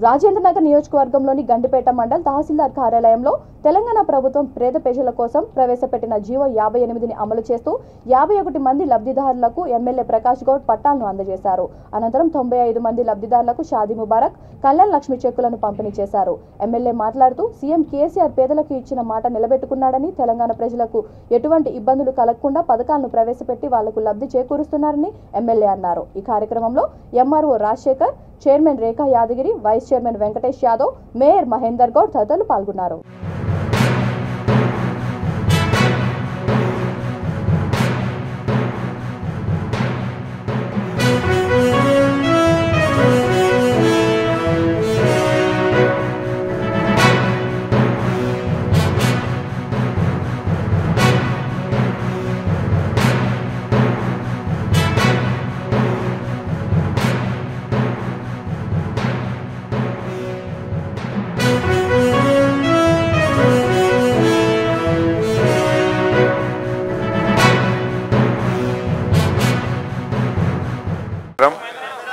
రాజేంద్రనగర్ నియోజకవర్గంలోని గండిపేట మండల్ తహసీల్దార్ కార్యాలయంలో తెలంగాణ ప్రభుత్వం పేద ప్రజల కోసం ప్రవేశపెట్టిన జీవో 58ని అమలు చేస్తూ 51 మంది లబ్ధిదారులకు ఎమ్మెల్యే ప్రకాష్ గౌడ్ పట్టాలను అందజేశారు. అనంతరం 95 మంది లబ్ధిదారులకు షాదీ ముబారక్, కళ్యాణ్ లక్ష్మి చెక్కులను పంపిణీ చేశారు. ఎమ్మెల్యే మాట్లాడుతూ సీఎం కేసీఆర్ పేదలకు ఇచ్చిన మాట నిలబెట్టుకున్నాడని, తెలంగాణ ప్రజలకు ఎటువంటి ఇబ్బందులు కలగకుండా పథకాలను ప్రవేశపెట్టి వాళ్లకు లబ్ధి చేకూరుస్తున్నారని ఎమ్మెల్యే అన్నారు. ఈ కార్యక్రమంలో MRO Rajasekhar, chairman Rekha Yadagiri, vice chairman Venkatesh Yadav, mayor Mahender Goud తదితరులు పాల్గొన్నారు.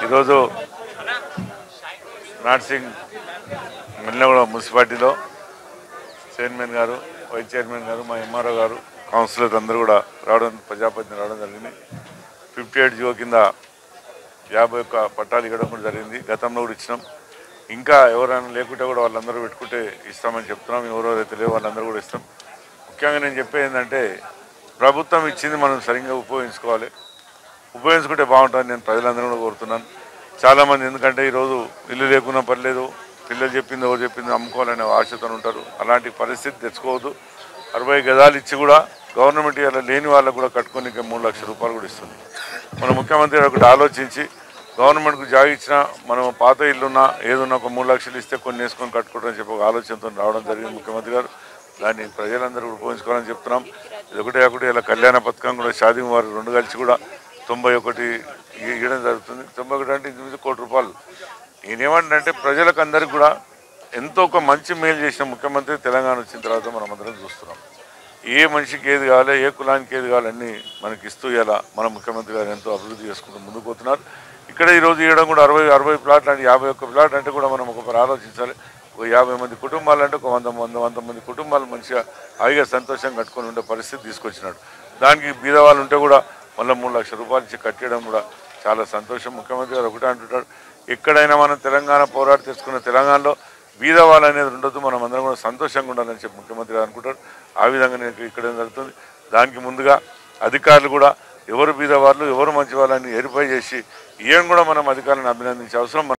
ఈరోజు నార్సింగ్ మెల్లగూడ మున్సిపాలిటీలో చైర్మన్ గారు, వైస్ చైర్మన్ గారు, మా ఎంఆర్ఓ గారు, కౌన్సిలర్స్ అందరూ కూడా ప్రజాప్రతినిధులు రావడం జరిగింది. 58 జీవో కింద 51 పట్టాలు ఇవ్వడం కూడా జరిగింది. గతంలో కూడా ఇచ్చినాం. ఇంకా ఎవరైనా లేకుంటే కూడా వాళ్ళందరూ పెట్టుకుంటే ఇస్తామని చెప్తున్నాం. ఎవరెవరైతే లేవు వాళ్ళందరూ కూడా ఇస్తాం. ముఖ్యంగా నేను చెప్పేది ఏంటంటే, ప్రభుత్వం ఇచ్చింది మనం సరిగ్గా ఉపయోగించుకుంటే బాగుంటుందని నేను ప్రజలందరూ కూడా కోరుతున్నాను. చాలామంది ఎందుకంటే ఈరోజు ఇల్లు లేకున్నా పర్లేదు, పిల్లలు చెప్పింది ఎవరు చెప్పింది అమ్ముకోవాలనే ఆశతో ఉంటారు. అలాంటి పరిస్థితి తెచ్చుకోవద్దు. 60 గజాలు ఇచ్చి కూడా గవర్నమెంట్ ఇలా లేని వాళ్ళకు కూడా కట్టుకొని 3 లక్షల రూపాయలు కూడా ఇస్తుంది. మన ముఖ్యమంత్రి ఒకటి ఆలోచించి గవర్నమెంట్కు జాగా ఇచ్చినా మనం పాత ఇల్లున్నా ఏదున్నా ఒక 3 లక్షలు ఇస్తే కొన్ని వేసుకొని కట్టుకుంటారని చెప్పి ఒక ఆలోచనతో రావడం జరిగింది ముఖ్యమంత్రి గారు. దాన్ని ప్రజలందరూ ఉపయోగించుకోవాలని చెప్తున్నాం. ఇది ఒకటి ఇలా కళ్యాణ పథకం కూడా షాదీ వారు 2 కలిసి కూడా 91 ఇవ్వడం జరుగుతుంది. 91 అంటే 8 కోట్ల రూపాయలు. నేనేమంటే ప్రజలకు అందరికీ కూడా ఎంతో ఒక మంచి మేలు చేసిన ముఖ్యమంత్రి తెలంగాణ వచ్చిన తర్వాత మనం అందరం చూస్తున్నాం. ఏ మనిషికి ఏది కావాలి, ఏ కులానికి ఏది కావాలి అన్నీ మనకి ఇస్తూ ఇలా మన ముఖ్యమంత్రి గారు ఎంతో అభివృద్ధి చేసుకుంటూ ముందుకు పోతున్నారు. ఇక్కడ ఈరోజు ఇవ్వడం కూడా 60 ప్లాట్లు అంటే 51 ప్లాట్ అంటే కూడా మనం ఒకరు ఆలోచించాలి. ఒక 50 మంది కుటుంబాలు అంటే ఒక 100 మంది కుటుంబాలు మంచిగా హాయిగా సంతోషంగా కట్టుకొని ఉండే పరిస్థితి తీసుకొచ్చినాడు. దానికి బీద వాళ్ళు ఉంటే కూడా మళ్ళీ 3 లక్షల రూపాయలు ఇచ్చి కట్టడం కూడా చాలా సంతోషం. ముఖ్యమంత్రి గారు ఒకటే అంటుంటాడు, ఎక్కడైనా మనం తెలంగాణ పోరాటం తెచ్చుకున్న తెలంగాణలో బీద వాళ్ళు అనేది ఉండొద్దు, మనం అందరం కూడా సంతోషంగా ఉండాలని చెప్పి ముఖ్యమంత్రి గారు అనుకుంటారు. ఆ విధంగా నేను ఇక్కడ జరుగుతుంది. దానికి ముందుగా అధికారులు కూడా ఎవరు బీద వాళ్ళు ఎవరు మంచి వాళ్ళని వెరిఫై చేసి ఏం కూడా మనం అధికారులను అభినందించే అవసరం